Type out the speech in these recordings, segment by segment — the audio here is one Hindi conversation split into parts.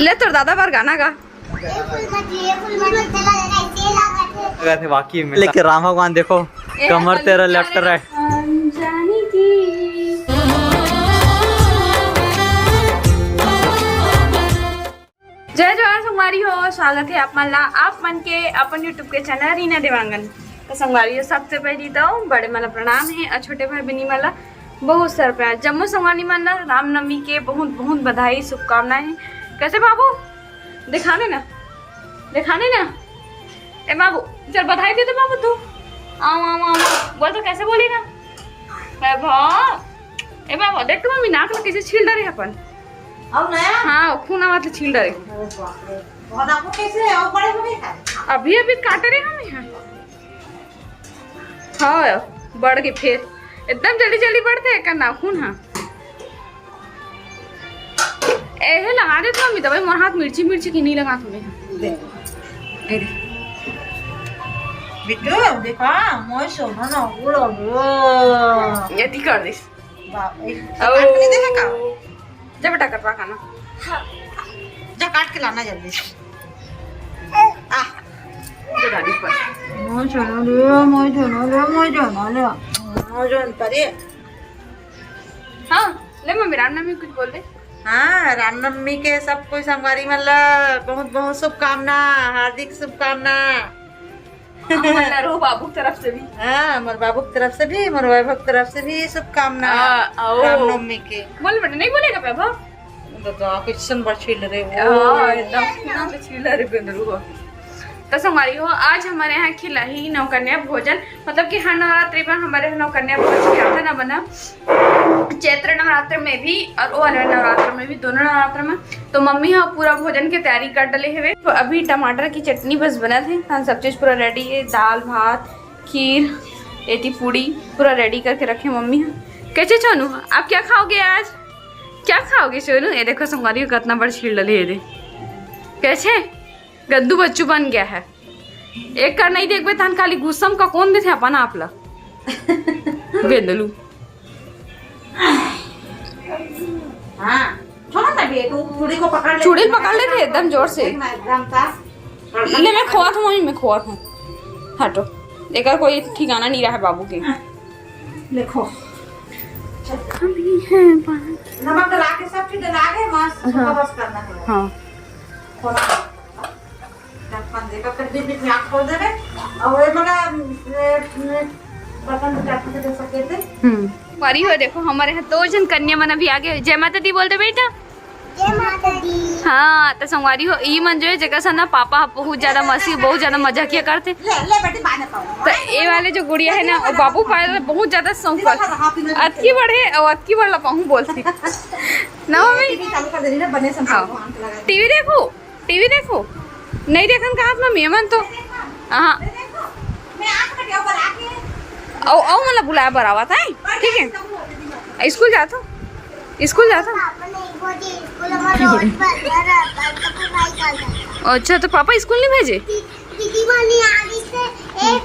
ले तो दादा बार गाना गा थे वाकई में। लेकिन राम भगवान देखो कमर तेरा लेफ्ट राइट। जय जवान संगवारी हो, स्वागत है आप मन के अपन यूट्यूब के चैनल रीना देवांगन। तो संगवारी हो, सबसे पहली तो बड़े मला प्रणाम है और छोटे भाई बहनी मला बहुत सारा प्यार। जम्मू संगवारी मला रामनवमी के बहुत बहुत बधाई शुभकामनाएं हैं। कैसे बाबू दिखाने ना ए बाबू चल बधाई दे दो बाबू तू। आओ आओ आओ बोल तो कैसे बोलेगा ए बाबू देख तो मम्मी नाक में कैसे छील डरे अपन। हाँ खून आवा तो छील डरे अभी अभी काटे रहे हम यहाँ। हाँ बढ़ गए फिर एकदम जल्दी जल्दी बढ़ते है करना खून। हाँ ऐसे लगा दे तो मम्मी दवाई मोर हाथ मिर्ची मिर्ची की नहीं लगा तुम्हें। बिट्टू देखा मोय सोना ना उड़ो यति कर दिस बाप रे काट के देखा का जा बेटा कटवा खाना जा काट के लाना जल्दी से आ जो दादी पर मोय जोन परे। हाँ ले मम्मी रामनवमी कुछ बोल दे। हाँ रामनवमी के सब कोई संगवारी मतलब बहुत बहुत शुभकामना, हार्दिक शुभकामना। रो बाबू की तरफ से भी। हाँ मोर बाबू की तरफ से भी, मोर वैभव की तरफ से भी शुभकामना रामनवमी के। बोल बेटा नहीं बोलेगा वैभव तो क्वेश्चन पर छील रहे एकदम छील रहे बेंदरू हो। तो संगवारी हो आज हमारे यहाँ खिला ही नवकन्या भोजन, मतलब कि हर नवरात्रि में हमारे यहाँ नवकन्या भोजन क्या था ना बना, चैत्र नवरात्र में भी और वो वाले नवरात्र में भी, दोनों नवरात्र में। तो मम्मी हाँ पूरा भोजन की तैयारी कर डले हुए। तो अभी टमाटर की चटनी बस बना थे, हाँ सब चीज़ पूरा रेडी है, दाल भात खीर एटी पूड़ी पूरा रेडी करके रखे मम्मी। हाँ कैसे सोनू आप क्या खाओगे आज, क्या खाओगे सोनू? ये देखो संगवारी को कितना बड़ा छील डले दे कैसे गद्दू बच्चू बन गया है। एक कर नहीं देख बेतान खाली गुस्सम का कौन दे थे अपन आप ला बेंदलू। हाँ छोड़ो ना बे तू चूड़ी को पकड़ ले, चूड़ी पकड़ लेते एकदम जोर से। एकदम था ले मैं खोआ था मम्मी, मैं खोआ था। हटो देखा कोई ठिकाना नहीं रहा है बाबू के। लिखो अभी है नमक डाला के सब चीज डाला के मस्त बस करना है। हाँ खोला देखा कर बीच बीच में आँख खोल देवे और ये मगा बर्तन तो चाट के दे सके थे। वारी हो देखो हमारे यहाँ 2 जन कन्या मन अभी आगे। जय माता दी बोलते बेटा। जय माता दी। हाँ तो संगवारी हो ई मन जो है जगह सा ना पापा बहुत ज्यादा मस्ती बहुत ज्यादा मजा किया करते। ले बेटी बाद में पाऊँ। तो ये वाले जो गुड़िया है ना वो बाबू पाए बहुत ज्यादा शौक अतकी बढ़े और अतकी बढ़ पाऊँ बोलती ना मम्मी। टीवी चालू कर देनी ना बने संभाल टीवी देखो नहीं देखन का हाथ में मेहमान तो हाँ मैं आँख के ऊपर आके औ मतलब बुलाया बरावा था ठीक है। स्कूल जाता अच्छा तो पापा स्कूल नहीं भेजे। दीदी वाली आगे से एक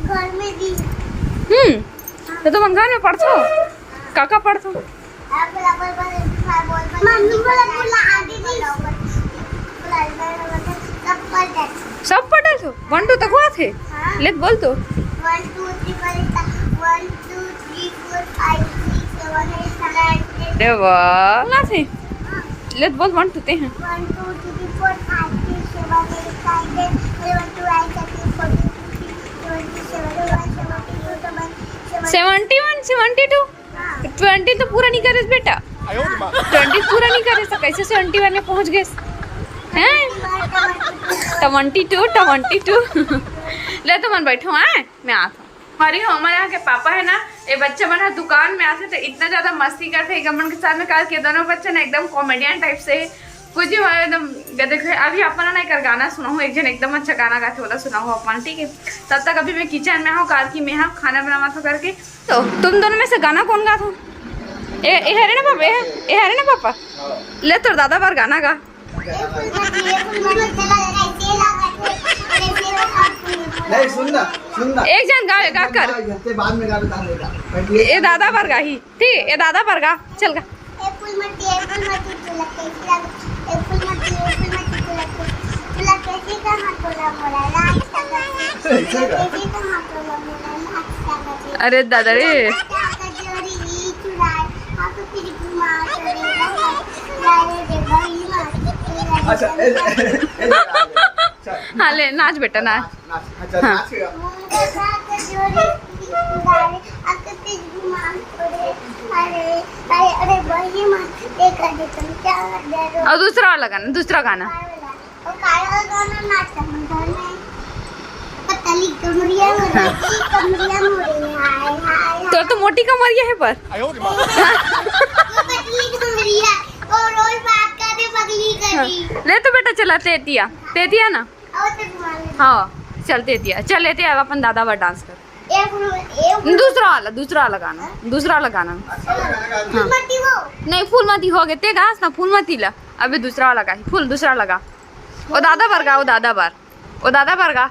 घर में दी। तो तुम घर में पढ़तो काका पढ़तो मम्मी बोला आगे दी सब पढ़े तो 1 2 तक हुआ थे। ले बोल तो 1 2 3 4 5 6 7 8 अरे वाह ना थे। ले बोल 1 2 हैं 1 2 3 4 5 6 7 8 9 10 11 12 13 14 71 72 20 तो पूरा नहीं करे बेटा। 20 पूरा नहीं करे तो कैसे 71 में पहुंच गए हैं। 22 ले तो मन बैठो हैं मैं आता हूँ। हमारे यहाँ के पापा है ना ये बच्चे बना दुकान में आते थे इतना ज्यादा मस्ती करते गमन के साथ में कहा कि दोनों बच्चे ना एकदम कॉमेडियन टाइप से कुछ भी एकदम देखे। अभी अपन ना एक गाना सुना हूँ, एक जन एकदम अच्छा गाना गाते वाला सुना हूँ अपन ठीक है। तब तक अभी मैं किचन में हूँ कार की में हूँ खाना बनावा था करके। तो तुम दोनों में से गाना कौन गा था? ए हरे ना पापा ले तो दादा बार गाना गा। नहीं सुनना एक जन गा कर बाद में गा ये दादा पर गा ही ठीक है, ये दादा पर गा चल गा। एप्पल मत तुला कैसी लगे ए फूल मती तुला कैसी कहाँ तोला मोरा लाज सगा कैसी कहाँ तोला मोरा लाज सगा अरे दादा रे जोरी चुराए आप फिर घुमा चलेगा लाले दे भाई मां अच्छा हाँ ले नाच बेटा नाच अच्छा नाच के मुंडे साथ जोरी चुराए आप फिर घुमा छोड़े अरे अरे भाई मां देखा दे तुम क्या कर रहे और दूसरा गाना और काया गाना नाचता मंदिर में पतली कमरिया मोरे हाय हाय तो मोटी कमरिया है पर वो पतली कमरिया और रोज बात करे पगली करी ले तो बेटा चला तेतिया ना और तो तुम्हारे हाँ चल तेतिया चल लेते अब अपन दादा वर डांस कर एक दूसरा वाला गाना मट्टी वो नहीं फूल मती हो गए ते गास ना फूल मती ला अबे दूसरा वाला गा फूल दूसरा लगा ओ दादा पर गा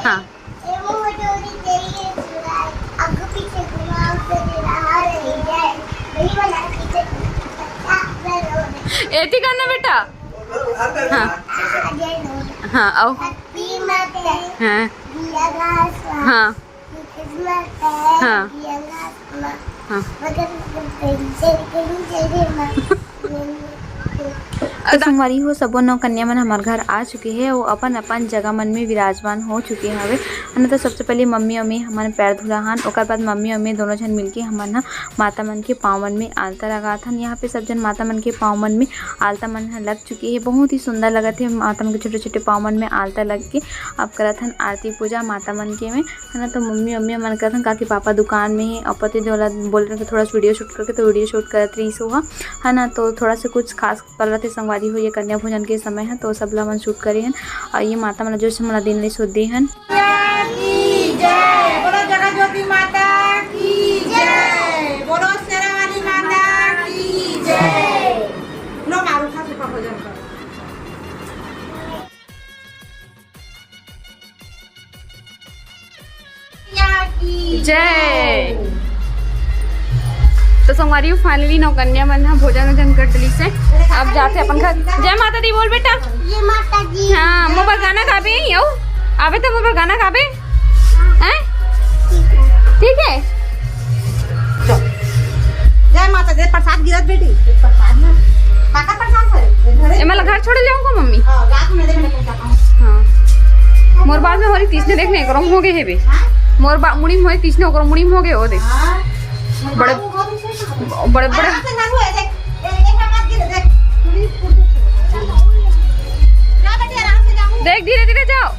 हाँ वो जोड़ी तेरी चुराए आगे पीछे घुमा उसे रहा रही जाए वही वाला पीछे एती करना बेटा हाँ हाँ आओ हैप्पी मदर हाँ दिया घास हाँ किस्मत है हाँ। दिया घास हाँ मगर चल तो संगवारी हो सबो नौ कन्या मन हमार घर आ चुके हैं वो अपन अपन जगह मन में विराजमान हो चुके हवे है तो सबसे पहले मम्मी अम्मी हमारे पैर धुलाहन ओकर बाद मम्मी अम्मी दोनों जन मिलके हमन ना माता मन के पाँव मन में आलता लगाथन। यहाँ पे सब जन माता मन के पाँव मन में आलता मन लग चुकी है, बहुत ही सुंदर लगत है माता मन के छोटे छोटे पाँव मन में आलता लग के अब करथन आरती पूजा माता मन के में है ना। तो मम्मी अम्मी मन करथन काकि पापा दुकान में है और पति देवला बोल रहे थोड़ा वीडियो शूट करके तो वीडियो शूट करत रही सो है ना। तो थोड़ा सा कुछ खास कर रहे थे संगवारी हो ये कन्या भोजन के समय है तो सब ला मन शूट करे हैं और ये माता मन जो मन दिन नहीं सो दी हैं। बोलो जगह ज्योति माता की जय, बोलो शेरा वाली माता की जय। लो मारू खा सुखा भोजन करो। जय। तो संगवारी फाइनली नौकन्या मन हा भोजन वोजन कर डली से अब जाते अपन घर। जय माता दी बोल बेटा। ये माता जी हाँ मोबाइल गाना गाबे यो आवे तो मोबाइल गाना गाबे हैं ठीक है। जय माता दे प्रसाद गिरत बेटी प्रसाद ना काका प्रसाद है ए मैं घर छोड़ ले आऊंगा मम्मी। हां रात में दे मैंने पहुंचा हाँ मोर बाद में होरी तीसने देखने गरम हो गए है बे मोर बा मुड़ी में होरी तीसने गरम मुड़ी में हो गए हो देख बड़े बड़े बड़े देख धीरे धीरे जाओ।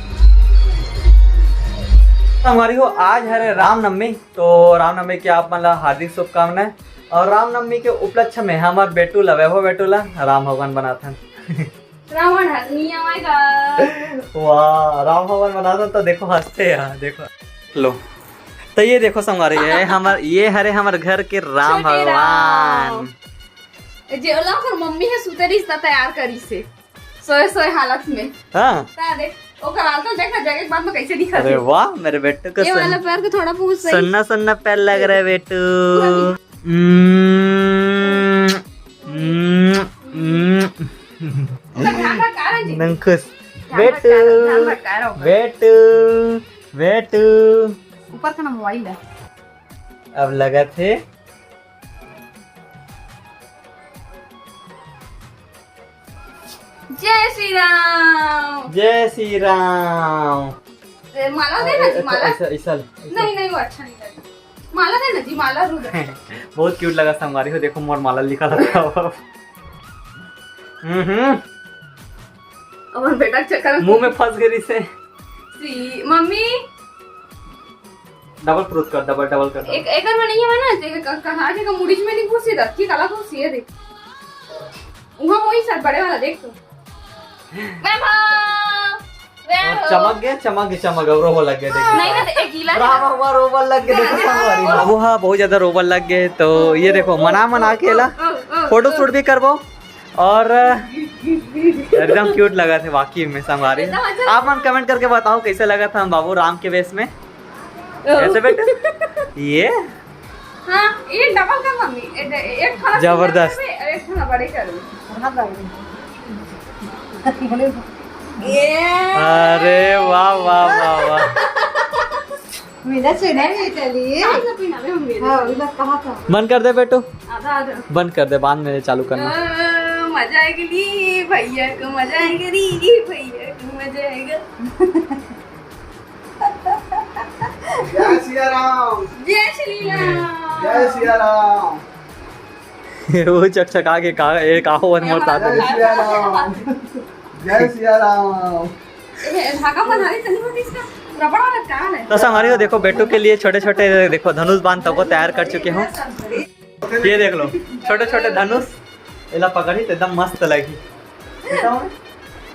हमारी हो आज है रामनवमी तो रामनवमी की आप मतलब हार्दिक शुभकामनाएं और रामनवमी के उपलक्ष्य में हमारे बेटू ला वैभव बेटू ला राम भगवान बनाथन। रावण हंसनी आएगा वाह राम भगवान बनाथन तो देखो हंसते हैं देखो लो। तो ये देखो संगवारी ये हरे हमारे घर के राम छोटे भगवान जेला और मम्मी है सुते रिश्ता तैयार करी से सोए सोए हालत में। हाँ ता देख ओकर आलता देखा जगह के बाद में कैसे दिखा अरे वाह मेरे बेटे को ये वाला पैर को थोड़ा बहुत सही सन्ना सन्ना पैर लग रहा है बेटू। ध्यान रखा रहा जी नंकुस ध्यान बेटू रखा रहा बेटू बेटू ऊपर का ना मोबाइल है। अब लगा थे जय श्री राम। जय श्री राम। माला देना जी माला ऐसा नहीं नहीं वो अच्छा नहीं लगता माला देना जी माला रुद्र बहुत क्यूट लगा संगवारी हो देखो मोर माला लिखा रखा हुआ। और बेटा चक्कर मुंह में फंस गई से सी मम्मी डबल प्रूफ कर डबल कर एक एकर में नहीं है ना कहां के मुड़ीच में नहीं घुसी रखी काला घुसी है देख वहां वही सर बड़े वाला देख तो चमक गया रोबल लग गया देखो नहीं ना एक गीला राम हुआ रोबल लग गया देखो संगवारी बाबू हाँ बहुत ज्यादा रोबल लग गए तो ये देखो मना के ला फोटो शूट भी करवो और एकदम क्यूट लगा थे वाकई में संगवारी। आप मन कमेंट करके बताओ कैसे लगा था हम बाबू राम के वेश में ऐसे बेटे ये हाँ ये डबल का मम्मी एक खाना जबरदस्त। एक खाना बड़े करूँ अरे वाह वाह वाह वाह। मेरा चेहरा नहीं चलिए पीना में मम्मी हाँ अभी बस कहा था बंद कर दे बेटू, आधा आधा बंद कर दे, बाद में चालू करना। मजा आएगी भैया को, मजा आएगा भैया को, मजा आएगा। जय सिया राम, जय श्री राम। जय सिया राम, वो चकचका के कहा एक आहो वन मोर साथ जय सिया राम, जय सिया राम। धागा बना रही तनी होती इसका रबड़ वाला क्या है? तो हमारी हो देखो बेटू के लिए छोटे छोटे देखो धनुष बांध तब को तैयार कर चुके हूँ। ये देख लो छोटे छोटे धनुष इला पकड़ी तो एकदम मस्त लगी।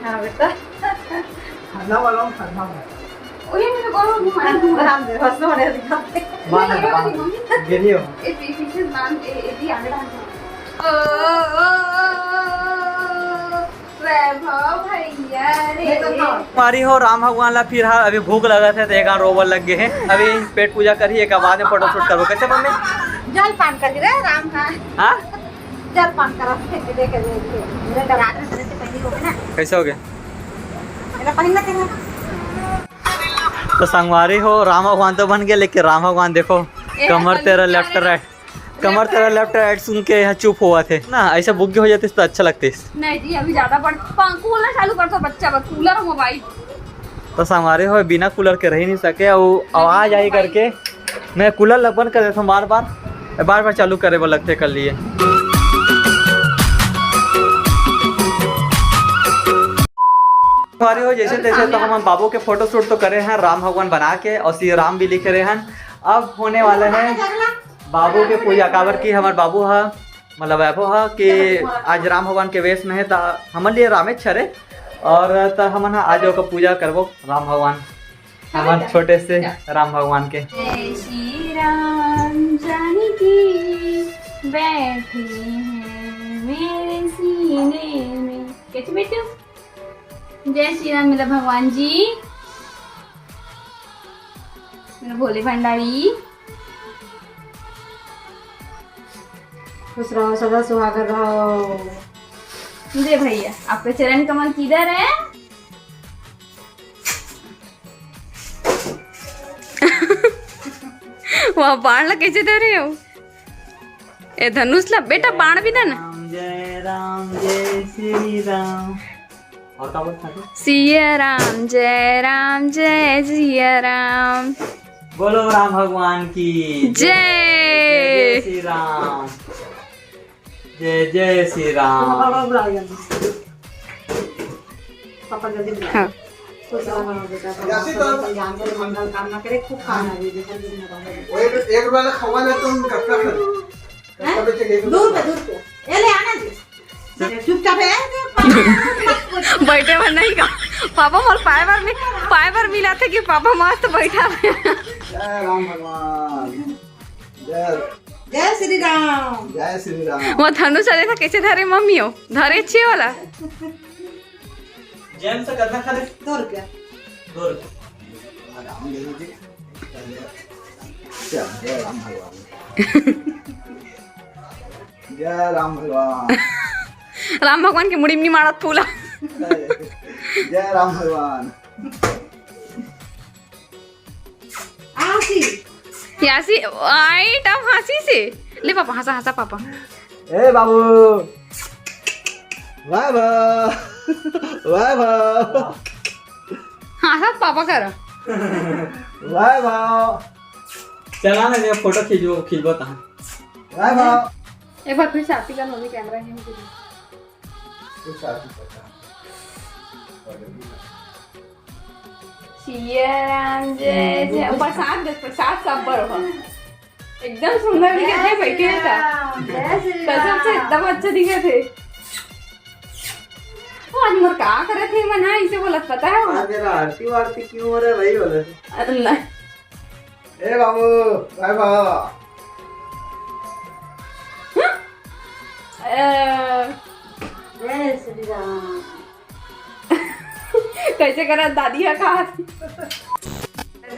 हां बेटा खाना वाला हूँ, खाना वाला। ओए मेरे गोरो घुमाना राम दे हंसने वाले दिखाते बांध गिरियो। ए पीछे मान ए दी आगे डाल ओ वैभव भैया रे हमारी हो राम भगवान ला फिर अभी भूख लगा था तो एक रोवर लग गए हैं। अभी पेट पूजा करी एक बाद में फोटो शूट करो। कैसे मम्मी? जल पान कर रे राम का हाँ जल पान करा देखे देखे मेरे डरा से पहले हो गया ना कैसे हो गए? मेरा पहन ना तेरा तो संगवारी हो राम भगवान तो बन गए, लेकिन राम भगवान देखो कमर तेरा लेफ्ट राइट, कमर तेरा लेफ्ट राइट सुन के यहाँ चुप हुआ थे ना। ऐसे बुग्गे हो जाते तो अच्छा लगते। नहीं जी अभी ज्यादा पड़ कूलर चालू कर दो बच्चा बस कूलर और मोबाइल। तो संगवारी हो बिना कूलर के रह ही नहीं सके और आवाज आई करके मैं कूलर बंद कर देता हूँ बार बार चालू करे वो लगते कर लिए। संगवारी हो जैसे तैसे तो हम बाबू के फोटो शूट तो करे हैं राम भगवान बना के और श्री राम भी लिखे रहे हैं। अब होने वाले हैं बाबू के पूजा काबर की हमारे बाबू है मतलब वैभव है कि आज राम भगवान के वेश में है तो हमारे लिए रामे छरे और तो हम आज का पूजा करबो राम भगवान हमारे छोटे से राम भगवान के। जय श्री राम जानकी बैठी है मेरे सीने में। कैसे बेटू? जय श्री राम मेरा भगवान जी, मेरा भोले भंडारी। खुश रहो सदा सुहागर रहो। दे भैया आपके चरण कमल किधर है? वहाँ बाण ला कैसे दे रहे हो? ए धनुष ला बेटा बाण भी देना। राम जय श्री राम। और क्या बोलता है? सिया राम जय सिया राम। बोलो राम भगवान की जय। श्री राम जय जय श्री राम। पापा बुला लिया पापा जल्दी बुला हाँ खुश रहो बेटा कल्याण करे मंगल कामना करे खूब खाना भी देखो वो एक वाला खवा ले तुम कटका कर कटका बेचे ले दूर पे ये ले आना जी चुपचाप है बैठे हुए नहीं का पापा मोर पाए मिला थे कि पापा मस्त बैठा है। जय राम भगवान, जय श्री राम। जय श्री राम। वो धनुष चले था कैसे धरे मम्मी हो धरे अच्छे वाला। जेम से करना खा दे 2 रुपया 2 रुपये। राम ले लीजिए। जय राम भगवान, जय राम भगवान, राम भगवान की मुड़ी में नहीं मारत फूला। जय राम भगवान। आसी यासी आई तब हंसी से ले पापा हंसा हंसा पापा। ए बाबू वाह वाह वाह वाह हंसा पापा कर। वाह वाह चला ना ये फोटो खींचबो ता वाह वाह। एक बार फिर से आती का मम्मी कैमरा है मुझे। सिया राम जय जय प्रसाद सब पर हो एकदम सुंदर दिखे थे बैठे था कसम से एकदम अच्छा दिखे थे। वो आज मोर का करे थे मना इसे बोलत पता है आज मेरा आरती वारती क्यों हो रहा है भाई बोले। अल्लाह ए बाबू वाह वाह। जय श्री राम। कैसे करा दादी है कहा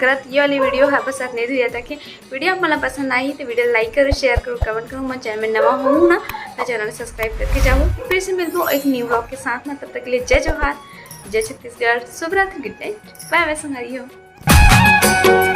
करत ये वाली वीडियो है बस इतने दिया था कि वीडियो आपको पसंद आई तो वीडियो लाइक करो, शेयर करो, कमेंट करो। मैं चैनल में नवा हूँ ना तो चैनल सब्सक्राइब करके जाओ। फिर से मिलूँ एक न्यू ब्लॉग के साथ में, तब तक के लिए जय जोहार, जय छत्तीसगढ़, शुभ रात्रि, गुड नाइट, बाय बाय संगवारी हो।